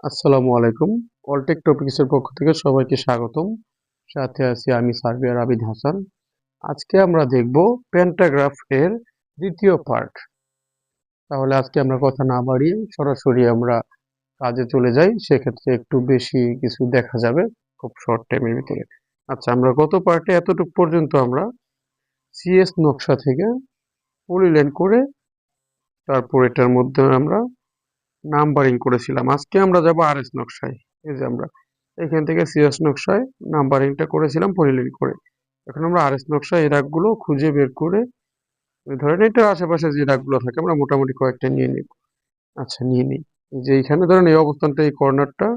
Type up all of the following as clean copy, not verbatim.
আসসালামু আলাইকুম। অলটেক টপিকসের পক্ষ থেকে সবাইকে স্বাগতম। সাথে আছি আমি সার্বিয়ার আবিদ হাসান। আজকে আমরা দেখব প্যান্টাগ্রাফ এর দ্বিতীয় পার্ট। তাহলে আজকে আমরা কথা না বাড়িয়ে সরাসরি আমরা কাজে চলে যাই। সেক্ষেত্রে একটু বেশি কিছু দেখা যাবে খুব শর্ট টাইমের ভিতরে। আচ্ছা, আমরা গত পার্টে এতটুকু পর্যন্ত আমরা সিএস নকশা থেকে পলিলাইন করে তারপর এটার মধ্যে আমরা নাম্বারিং করেছিলাম। আজকে আমরা যাব আরএস নকশায়। এই যে আমরা এখান থেকে সিএস নকশায় নাম্বারিংটা করেছিলাম পলিলাইন করে। এখন আমরা আরএস নকশায় এই দাগগুলো খুঁজে বের করে ধরেন এটা আশেপাশে যে দাগগুলো থাকে আমরা মোটামুটি কয়েকটা নিয়ে নিব। আচ্ছা, নিয়ে নিই। এই যে এইখানে ধরেন এই অবস্থানটা, এই কর্নারটা,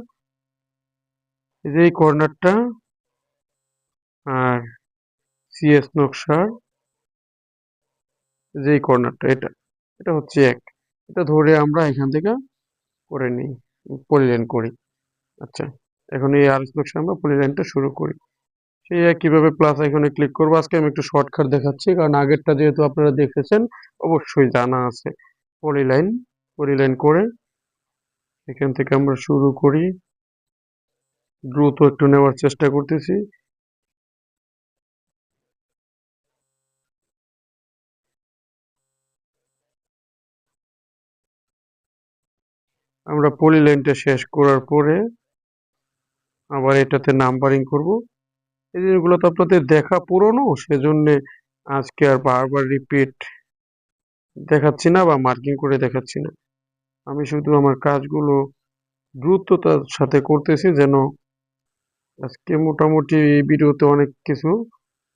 এই যে এই কর্নারটা আর সিএস নকশার যে এই কর্নারটা, এটা এটা হচ্ছে এক। এটা ধরে আমরা এখান থেকে করে নিই, পলিলাইন করি। আচ্ছা, এখন এই আরএস নকশা আমরা পলিলাইনটা শুরু করি। সেই একইভাবে প্লাস আইকনে ক্লিক করবো। আজকে আমি একটু শর্টকাট দেখাচ্ছি, কারণ আগেরটা যেহেতু আপনারা দেখেছেন অবশ্যই জানা আছে। পলিলাইন পলিলাইন করে এখান থেকে আমরা শুরু করি। দ্রুত একটু নেওয়ার চেষ্টা করতেছি। আমরা পলিলাইনটা শেষ করার পরে আবার এটাতে নাম্বারিং করব। এই জিনিসগুলো তো আপনাদের দেখা পুরনো, সেজন্য আজকে আর বারবার রিপিট দেখাচ্ছি না বা মার্কিং করে দেখাচ্ছি না। আমি শুধু আমার কাজগুলো দ্রুততার সাথে করতেছি, যেন আজকে মোটামুটি এই ভিডিওতে অনেক কিছু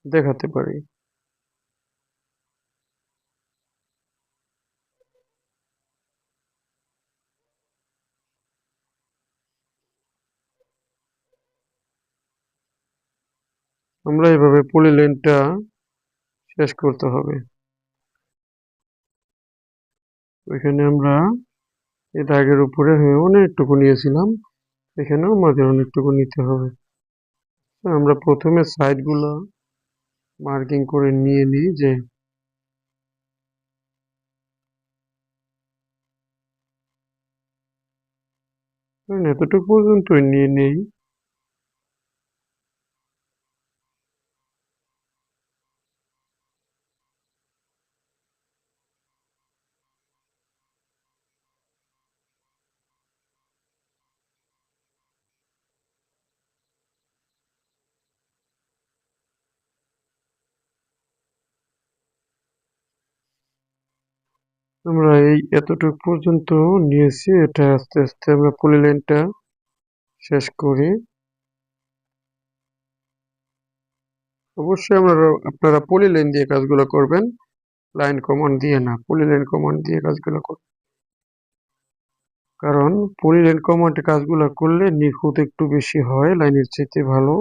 দেখাতে পারি। আমরা এভাবে পলিলাইনটা শেষ করতে হবে। ওইখানে আমরা এই দাগের উপরে অনেকটুকু নিয়েছিলাম, এখানেও মাঝে অনেকটুকু নিতে হবে। আমরা প্রথমে সাইডগুলো মার্কিং করে নিয়ে নিই, যে এতটুকু পর্যন্তই নিয়ে নেই। আমরা এই এতটুকু পর্যন্ত নিয়েছি, এটা আস্তে আস্তে আমরা পলিলাইনটা শেষ করি। অবশ্যই আপনারা পলিলাইন দিয়ে কাজগুলো করবেন, লাইন কমান্ড দিয়ে না, পলিলাইন কমান্ড দিয়ে কাজগুলো করবেন। কারণ পলিলাইন কমান্ডে কাজগুলো করলে নিখুঁত একটু বেশি হয়, লাইনের চাইতে ভালো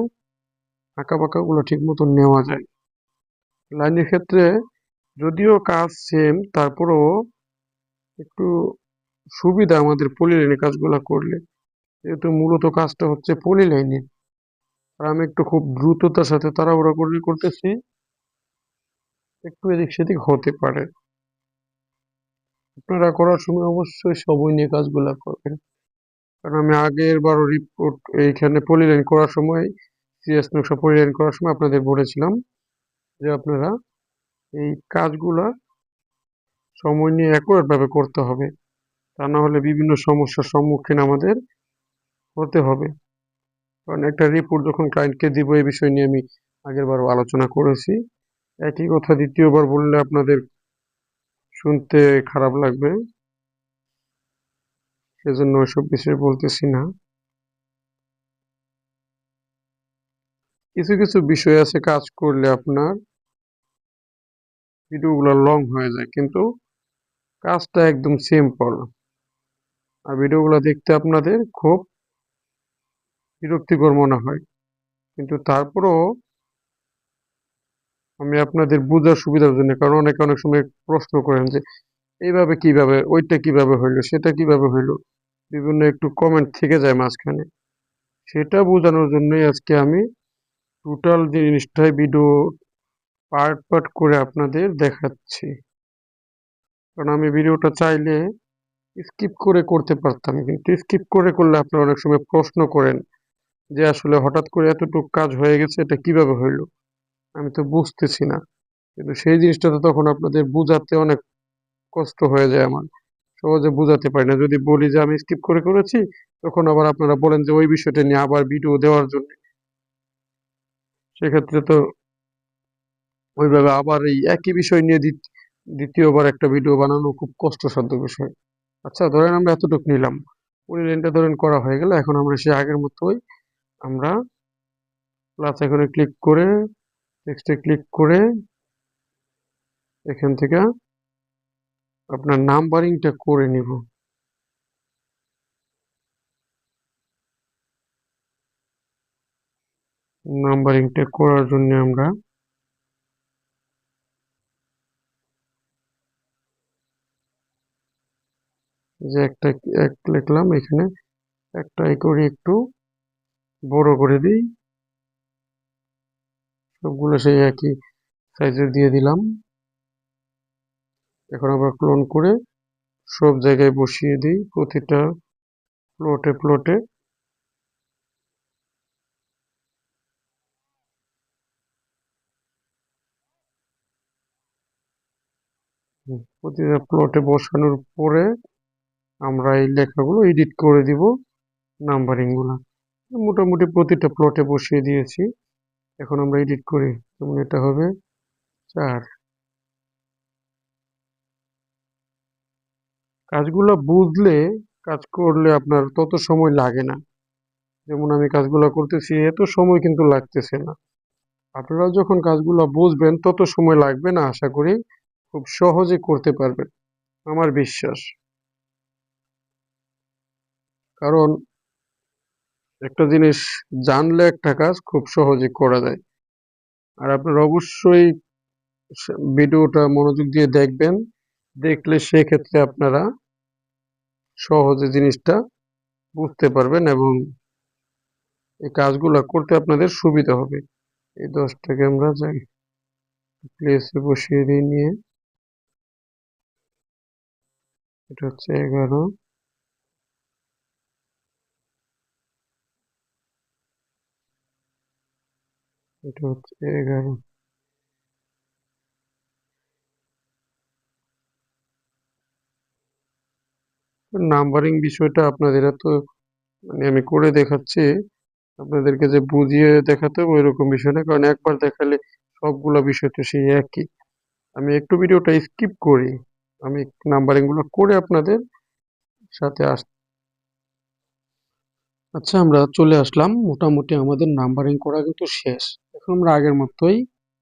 আঁকা বাঁকা গুলো ঠিক মতো নেওয়া যায়। লাইনের ক্ষেত্রে যদিও কাজ সেম, তারপরেও একটু সুবিধা আমাদের পলিলাইনে কাজগুলো করলে, যেহেতু মূলত কাজটা হচ্ছে পলিলাইনে। আর আমি একটু খুব দ্রুততার সাথে তাড়াহুড়া করে করতেছি, একটু এদিক সেদিক হতে পারে। আপনারা করার সময় অবশ্যই সময় নিয়ে কাজগুলা করবেন। কারণ আমি আগের বারও রিপোর্ট এইখানে পলিলাইন করার সময়, সিএস নকশা পলিলাইন করার সময় আপনাদের বলেছিলাম যে আপনারা এই কাজগুলা সময় নিয়ে অ্যাকুরেট ভাবে করতে হবে, তা না হলে বিভিন্ন সমস্যার সম্মুখীন আমাদের হতে হবে। কারণ একটা রিপোর্ট যখন ক্লায়েন্টকে দিব, এই বিষয় নিয়ে আমি আগের বারও আলোচনা করেছি। একই কথা দ্বিতীয়বার বললে আপনাদের শুনতে খারাপ লাগবে, সেজন্য ওইসব বিষয়ে বলতেছি না। কিছু কিছু বিষয় আছে কাজ করলে আপনার ভিডিওগুলো লং হয়ে যায়, কিন্তু কাজটা একদম সিম্পল। আর ভিডিওগুলো দেখতে আপনাদের খুব বিরক্তিকর মনে হয়, কিন্তু তারপরও আমি আপনাদের বোঝার সুবিধার জন্য, কারণ অনেকে অনেক সময় প্রশ্ন করেন যে এইভাবে কিভাবে, ওইটা কিভাবে হইলো, সেটা কিভাবে হইলো, বিভিন্ন একটু কমেন্ট থেকে যায় মাঝখানে। সেটা বোঝানোর জন্যই আজকে আমি টোটাল জিনিসটাই ভিডিও পার্ট পার্ট করে আপনাদের দেখাচ্ছি। কারণ আমি ভিডিওটা চাইলে স্কিপ করে করতে পারতাম, কিন্তু স্কিপ করে করলে আপনারা অনেক সময় প্রশ্ন করেন যে আসলে হঠাৎ করে এতটুকু কাজ হয়ে গেছে, এটা কিভাবে হইলো, আমি তো বুঝতেছি না। কিন্তু সেই জিনিসটা তো তখন আপনাদের বুঝাতে অনেক কষ্ট হয়ে যায় আমার, সহজে বুঝাতে পারি না। যদি বলি যে আমি স্কিপ করে করেছি, তখন আবার আপনারা বলেন যে ওই বিষয়টা নিয়ে আবার ভিডিও দেওয়ার জন্য। সেক্ষেত্রে তো ওইভাবে আবার এই একই বিষয় নিয়ে দ্বিতীয়বার একটা ভিডিও বানানো খুব কষ্টসাধ্য বিষয়। আচ্ছা, ধরেন আমরা এতটুকু নিলাম, পলিলাইনটা ধরেন করা হয়ে গেল। এখন আমরা সেই আগের মতোই আমরা প্লাস আইকনে ক্লিক করে টেক্সটে ক্লিক করে এখান থেকে আপনার নাম্বারিংটা করে নিব। নাম্বারিংটা করার জন্য আমরা যে একটা এক লিখলাম, এখানে একটাই করে একটু বড় করে দিই, সবগুলো সেই একই সাইজের দিয়ে দিলাম। এখন আবার ক্লোন করে সব জায়গায় বসিয়ে দিই, প্রতিটা প্লটে প্লটে। প্রতিটা প্লটে বসানোর পরে আমরা এই লেখাগুলো এডিট করে দিব, নাম্বারিং গুলা মোটামুটি প্রতিটা প্লটে বসিয়ে দিয়েছি। এখন আমরা এডিট করি, যেমন এটা হবে 4। কাজগুলো বুঝলে কাজ করলে আপনার তত সময় লাগে না। যেমন আমি কাজগুলো করতেছি, এত সময় কিন্তু লাগতেছে না। আপনারা যখন কাজগুলো বুঝবেন তত সময় লাগবে না, আশা করি খুব সহজে করতে পারবেন, আমার বিশ্বাস। কারণ একটা জিনিস জানলে একটা কাজ খুব সহজে করা যায়। আর আপনারা অবশ্যই ভিডিওটা মনোযোগ দিয়ে দেখবেন, দেখলে সেক্ষেত্রে আপনারা সহজে জিনিসটা বুঝতে পারবেন এবং এই কাজগুলো করতে আপনাদের সুবিধা হবে। এই 10টাকে আমরা যাই প্লেসে বসিয়ে দিই নিয়ে, এটা হচ্ছে 11, এটা হচ্ছে 11। নাম্বারিং বিষয়টা আপনাদের এত মানে আমি করে দেখাচ্ছি, আপনাদেরকে যে বুঝিয়ে দেখাতে হবে ওইরকম বিষয় না, কারণ একবার দেখালে সবগুলো বিষয় তো সেই একই। আমি একটু ভিডিওটা স্কিপ করি, আমি নাম্বারিং গুলো করে আপনাদের সাথে আচ্ছা, আমরা চলে আসলাম, মোটামুটি আমাদের নাম্বারিং করা কিন্তু শেষ। এখন আমরা আগের মতোই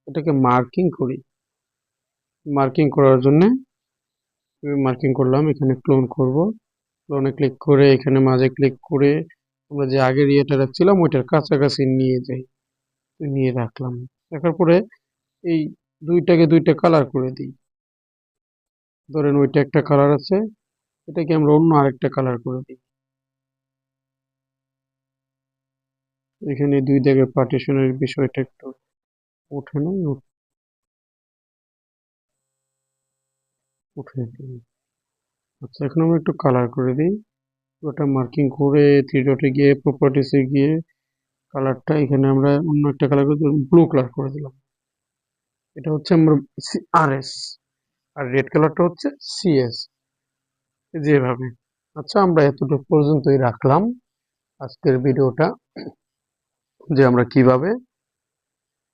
এটাকে মার্কিং করি। মার্কিং করার জন্য মার্কিং করলাম, এখানে ক্লোন করব, ক্লোনে ক্লিক করে এখানে মাঝে ক্লিক করে আমরা যে আগের ইয়েটা রাখছিলাম ওইটার কাছাকাছি নিয়ে যাই, নিয়ে রাখলাম। রাখার পরে এই দুইটাকে দুইটা কালার করে দিই। ধরেন ওইটা একটা কালার আছে, এটাকে আমরা অন্য আরেকটা কালার করে দিই। এখানে দুই জায়গায় পার্টিশনের বিষয়টা একটু উঠে নেই, উঠে দিই। আচ্ছা, এখন আমরা একটু কালার করে দিই। ওটা মার্কিং করে থ্রি ডটে গিয়ে প্রপার্টিসে গিয়ে কালারটা এখানে আমরা অন্য একটা কালার করে ব্লু কালার করে দিলাম। এটা হচ্ছে আমরা আরএস, আর রেড কালারটা হচ্ছে সিএস, যেভাবে। আচ্ছা, আমরা এতটুকু পর্যন্তই রাখলাম আজকের ভিডিওটা, যে আমরা কিভাবে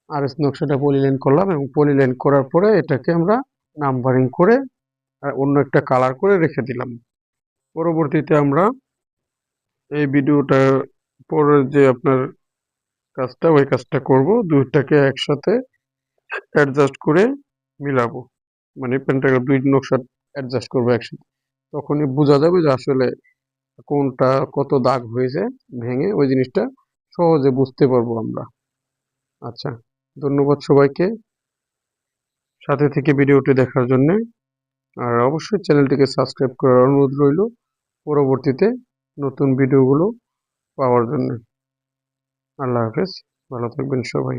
আরএস নকশাটা পলিলাইন করলাম এবং পলিলাইন করার পরে এটাকে আমরা নাম্বারিং করে আর অন্য একটা কালার করে রেখে দিলাম। পরবর্তীতে আমরা এই ভিডিওটা পরে যে আপনার কাজটা ওই কাজটা করব, দুইটাকে একসাথে অ্যাডজাস্ট করে মিলাবো, মানে পেন্টাগ্রাফ দুই নকশা অ্যাডজাস্ট করবো একসাথে। তখনই বোঝা যাবে যে আসলে কোনটা কত দাগ হয়েছে ভেঙে, ওই জিনিসটা সহজে বুঝতে পারবো আমরা। আচ্ছা, ধন্যবাদ সবাইকে সাথে থেকে ভিডিওটি দেখার জন্য। আর অবশ্যই চ্যানেলটিকে সাবস্ক্রাইব করার অনুরোধ রইল পরবর্তীতে নতুন ভিডিওগুলো পাওয়ার জন্য। আল্লাহ হাফেজ, ভালো থাকবেন সবাই।